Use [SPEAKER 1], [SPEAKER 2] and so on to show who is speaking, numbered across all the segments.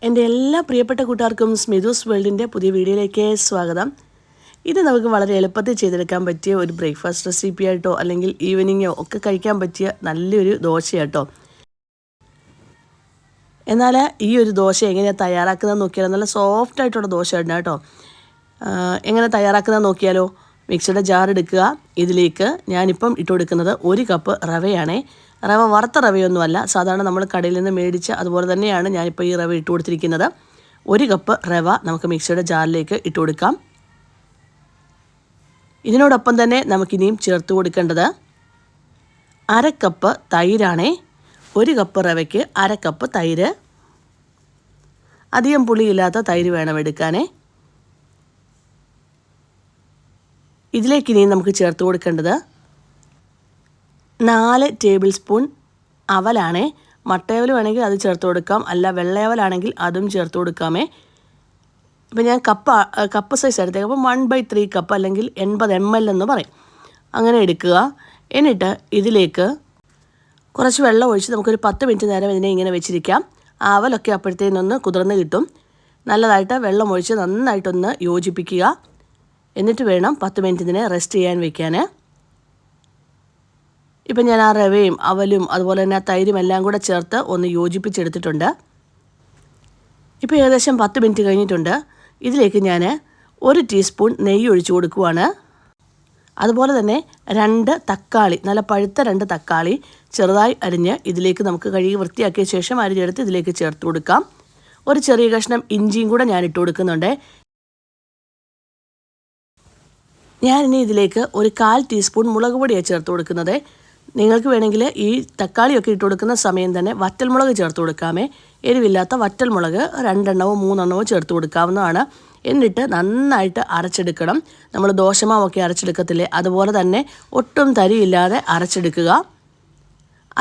[SPEAKER 1] എൻ്റെ എല്ലാ പ്രിയപ്പെട്ട കൂട്ടുകാർക്കും സ്മിതൂസ് വേൾഡിൻ്റെ പുതിയ വീഡിയോയിലേക്ക് സ്വാഗതം. ഇത് നമുക്ക് വളരെ എളുപ്പത്തിൽ ചെയ്തെടുക്കാൻ പറ്റിയ ഒരു ബ്രേക്ക്ഫാസ്റ്റ് റെസിപ്പി ആയിട്ടോ അല്ലെങ്കിൽ ഈവനിങ്ങോ ഒക്കെ കഴിക്കാൻ പറ്റിയ നല്ലൊരു ദോശയാട്ടോ. എന്നാൽ ഈ ഒരു ദോശ എങ്ങനെയാണ് തയ്യാറാക്കുന്നത് നോക്കിയാലോ. നല്ല സോഫ്റ്റ് ആയിട്ടുള്ള ദോശ ഉണ്ട് കേട്ടോ. എങ്ങനെ തയ്യാറാക്കുന്നത് നോക്കിയാലോ. മിക്സിയുടെ ജാർ എടുക്കുക. ഇതിലേക്ക് ഞാനിപ്പം ഇട്ട് കൊടുക്കുന്നത് 1 കപ്പ് റവയാണേ. റവ വറുത്ത റവയൊന്നുമല്ല, സാധാരണ നമ്മൾ കടയിൽ നിന്ന് മേടിച്ച അതുപോലെ തന്നെയാണ് ഞാനിപ്പോൾ ഈ റവ ഇട്ട് കൊടുത്തിരിക്കുന്നത്. 1 കപ്പ് റവ നമുക്ക് മിക്സിയുടെ ജാറിലേക്ക് ഇട്ട് കൊടുക്കാം. ഇതിനോടൊപ്പം തന്നെ നമുക്കിനിയും ചേർത്ത് കൊടുക്കേണ്ടത് 1/2 കപ്പ് തൈരാണേ. 1 കപ്പ് റവയ്ക്ക് 1/2 കപ്പ് തൈര്. അധികം പുളിയില്ലാത്ത തൈര് വേണം എടുക്കാനേ. ഇതിലേക്കിനിയും നമുക്ക് ചേർത്ത് കൊടുക്കേണ്ടത് 4 ടേബിൾ സ്പൂൺ അവലാണേ. മട്ടയവൽ വേണമെങ്കിൽ അത് ചേർത്ത് കൊടുക്കാം, അല്ല വെള്ളയവലാണെങ്കിൽ അതും ചേർത്ത് കൊടുക്കാമേ. ഇപ്പം ഞാൻ കപ്പ് സൈസ് എടുത്തേക്കാം. അപ്പോൾ 1/3 കപ്പ് അല്ലെങ്കിൽ 80 ml എന്ന് പറയും, അങ്ങനെ എടുക്കുക. എന്നിട്ട് ഇതിലേക്ക് കുറച്ച് വെള്ളം ഒഴിച്ച് നമുക്കൊരു 10 മിനിറ്റ് നേരം ഇതിനെ ഇങ്ങനെ വെച്ചിരിക്കാം. അവലൊക്കെ അപ്പോഴത്തേനൊന്ന് കുതിർന്ന് കിട്ടും. നല്ലതായിട്ട് വെള്ളം ഒഴിച്ച് നന്നായിട്ടൊന്ന് യോജിപ്പിക്കുക. എന്നിട്ട് വേണം 10 മിനിറ്റ് ഇതിനെ റെസ്റ്റ് ചെയ്യാൻ വയ്ക്കാൻ. ഇപ്പം ഞാൻ ആ റവയും അവലും അതുപോലെ തന്നെ തൈരും എല്ലാം കൂടെ ചേർത്ത് ഒന്ന് യോജിപ്പിച്ചെടുത്തിട്ടുണ്ട്. ഇപ്പോൾ ഏകദേശം 10 മിനിറ്റ് കഴിഞ്ഞിട്ടുണ്ട്. ഇതിലേക്ക് ഞാൻ 1 ടീസ്പൂൺ നെയ്യ് ഒഴിച്ചു കൊടുക്കുവാണ്. അതുപോലെ തന്നെ 2 തക്കാളി, നല്ല പഴുത്ത 2 തക്കാളി ചെറുതായി അരിഞ്ഞ് ഇതിലേക്ക് നമുക്ക് കഴുകി വൃത്തിയാക്കിയ ശേഷം അരിഞ്ഞെടുത്ത് ഇതിലേക്ക് ചേർത്ത് കൊടുക്കാം. ഒരു ചെറിയ കഷ്ണം ഇഞ്ചിയും കൂടെ ഞാൻ ഇട്ട് കൊടുക്കുന്നുണ്ട്. ഞാനിനി ഇതിലേക്ക് ഒരു 1/4 ടീസ്പൂൺ മുളക് പൊടിയാണ് ചേർത്ത് കൊടുക്കുന്നത്. നിങ്ങൾക്ക് വേണമെങ്കിൽ ഈ തക്കാളിയൊക്കെ ഇട്ട് കൊടുക്കുന്ന സമയം തന്നെ വറ്റൽമുളക് ചേർത്ത് കൊടുക്കാമേ. എരിവില്ലാത്ത വറ്റൽമുളക് 2 എണ്ണമോ 3 എണ്ണമോ ചേർത്ത് കൊടുക്കാവുന്നതാണ്. എന്നിട്ട് നന്നായിട്ട് അരച്ചെടുക്കണം. നമ്മൾ ദോശമാവൊക്കെ അരച്ചെടുക്കത്തില്ലേ, അതുപോലെ തന്നെ ഒട്ടും തരിയില്ലാതെ അരച്ചെടുക്കുക.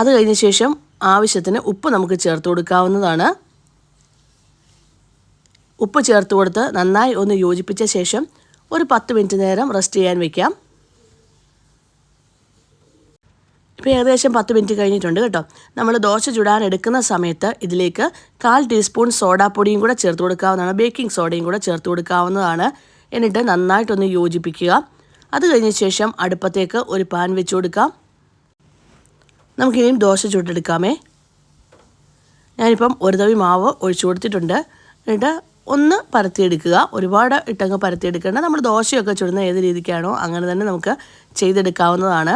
[SPEAKER 1] അത് കഴിഞ്ഞ ശേഷം ആവശ്യത്തിന് ഉപ്പ് നമുക്ക് ചേർത്ത് കൊടുക്കാവുന്നതാണ്. ഉപ്പ് ചേർത്ത് കൊടുത്ത് നന്നായി ഒന്ന് യോജിപ്പിച്ച ശേഷം ഒരു 10 മിനിറ്റ് നേരം റെസ്റ്റ് ചെയ്യാൻ വയ്ക്കാം. ഇപ്പോൾ ഏകദേശം 10 മിനിറ്റ് കഴിഞ്ഞിട്ടുണ്ട് കേട്ടോ. നമ്മൾ ദോശ ചുടാൻ എടുക്കുന്ന സമയത്ത് ഇതിലേക്ക് 1/4 ടീസ്പൂൺ സോഡാപ്പൊടിയും കൂടെ ചേർത്ത് കൊടുക്കാവുന്നതാണ്. ബേക്കിംഗ് സോഡയും കൂടെ ചേർത്ത് കൊടുക്കാവുന്നതാണ്. എന്നിട്ട് നന്നായിട്ടൊന്ന് യോജിപ്പിക്കുക. അത് കഴിഞ്ഞ ശേഷം അടുപ്പത്തേക്ക് ഒരു പാൻ വെച്ച് കൊടുക്കാം. നമുക്കിനിയും ദോശ ചുട്ടെടുക്കാമേ. ഞാനിപ്പം ഒരു തവി മാവ് ഒഴിച്ചു കൊടുത്തിട്ടുണ്ട്. എന്നിട്ട് ഒന്ന് പരത്തിയെടുക്കുക. ഒരുപാട് ഇട്ടങ്ങ് പരത്തിയെടുക്കേണ്ട. നമ്മൾ ദോശയൊക്കെ ചുടുന്ന ഏത് രീതിക്കാണോ അങ്ങനെ തന്നെ നമുക്ക് ചെയ്തെടുക്കാവുന്നതാണ്.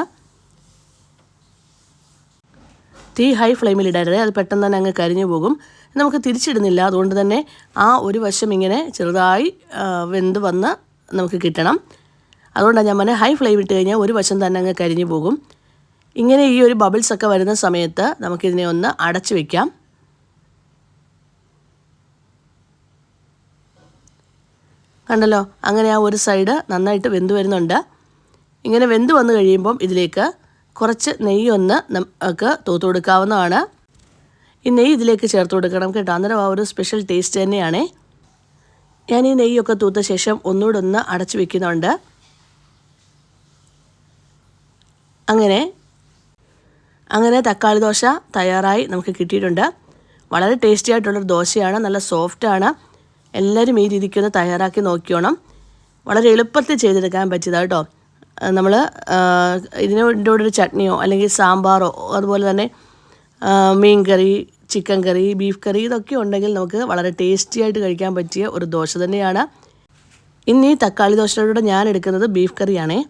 [SPEAKER 1] തീ ഹൈ ഫ്ലെയിമിൽ ഇടരുത്, അത് പെട്ടെന്ന് തന്നെ അങ്ങ് കരിഞ്ഞു പോകും. നമുക്ക് തിരിച്ചിടുന്നില്ല, അതുകൊണ്ട് തന്നെ ആ ഒരു വശം ഇങ്ങനെ ചെറുതായി വെന്ത് വന്ന് നമുക്ക് കിട്ടണം. അതുകൊണ്ടാണ് ഞാൻ പറഞ്ഞത് ഹൈ ഫ്ലെയിം ഇട്ട് കഴിഞ്ഞാൽ ഒരു വശം തന്നെ അങ്ങ് കരിഞ്ഞു പോകും. ഇങ്ങനെ ഈ ഒരു ബബിൾസൊക്കെ വരുന്ന സമയത്ത് നമുക്കിതിനെ ഒന്ന് അടച്ചു വയ്ക്കാം. കണ്ടല്ലോ, അങ്ങനെ ആ ഒരു സൈഡ് നന്നായിട്ട് വെന്ത് വരുന്നുണ്ട്. ഇങ്ങനെ വെന്ത് വന്നു കഴിയുമ്പം ഇതിലേക്ക് കുറച്ച് നെയ്യൊന്ന് നമുക്ക് തൂത്ത് കൊടുക്കാവുന്നതാണ്. ഈ നെയ്യ് ഇതിലേക്ക് ചേർത്ത് കൊടുക്കണം കേട്ടോ, അന്നേരം ആ ഒരു സ്പെഷ്യൽ ടേസ്റ്റ് തന്നെയാണേ. ഞാൻ ഈ നെയ്യൊക്കെ തൂത്ത ശേഷം ഒന്നുകൂടെ ഒന്ന് അടച്ചു വയ്ക്കുന്നുണ്ട്. അങ്ങനെ തക്കാളി ദോശ തയ്യാറായി നമുക്ക് കിട്ടിയിട്ടുണ്ട്. വളരെ ടേസ്റ്റി ആയിട്ടുള്ളൊരു ദോശയാണ്, നല്ല സോഫ്റ്റാണ്. എല്ലാവരും ഈ രീതിക്കൊന്ന് തയ്യാറാക്കി നോക്കിയോണം. വളരെ എളുപ്പത്തിൽ ചെയ്തെടുക്കാൻ പറ്റിയതാണ് കേട്ടോ. നമ്മൾ ഇതിൻ്റെ കൂടെ ഒരു ചട്നിയോ അല്ലെങ്കിൽ സാമ്പാറോ അതുപോലെ തന്നെ മീൻ കറി, ചിക്കൻ കറി, ബീഫ് കറി ഇതൊക്കെ ഉണ്ടെങ്കിൽ നമുക്ക് വളരെ ടേസ്റ്റി ആയിട്ട് കഴിക്കാൻ പറ്റിയ ഒരു ദോശ തന്നെയാണ്. ഇന്ന് ഈ തക്കാളി ദോശയുടെ ഞാൻ എടുക്കുന്നത് ബീഫ് കറിയാണേ.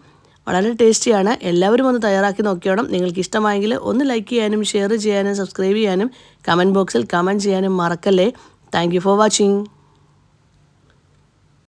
[SPEAKER 1] വളരെ ടേസ്റ്റിയാണ്. എല്ലാവരും ഒന്ന് തയ്യാറാക്കി നോക്കിയോണം. നിങ്ങൾക്ക് ഇഷ്ടമായെങ്കിൽ ഒന്ന് ലൈക്ക് ചെയ്യാനും ഷെയർ ചെയ്യാനും സബ്സ്ക്രൈബ് ചെയ്യാനും കമൻറ്റ് ബോക്സിൽ കമൻറ്റ് ചെയ്യാനും മറക്കല്ലേ. Thank you for watching.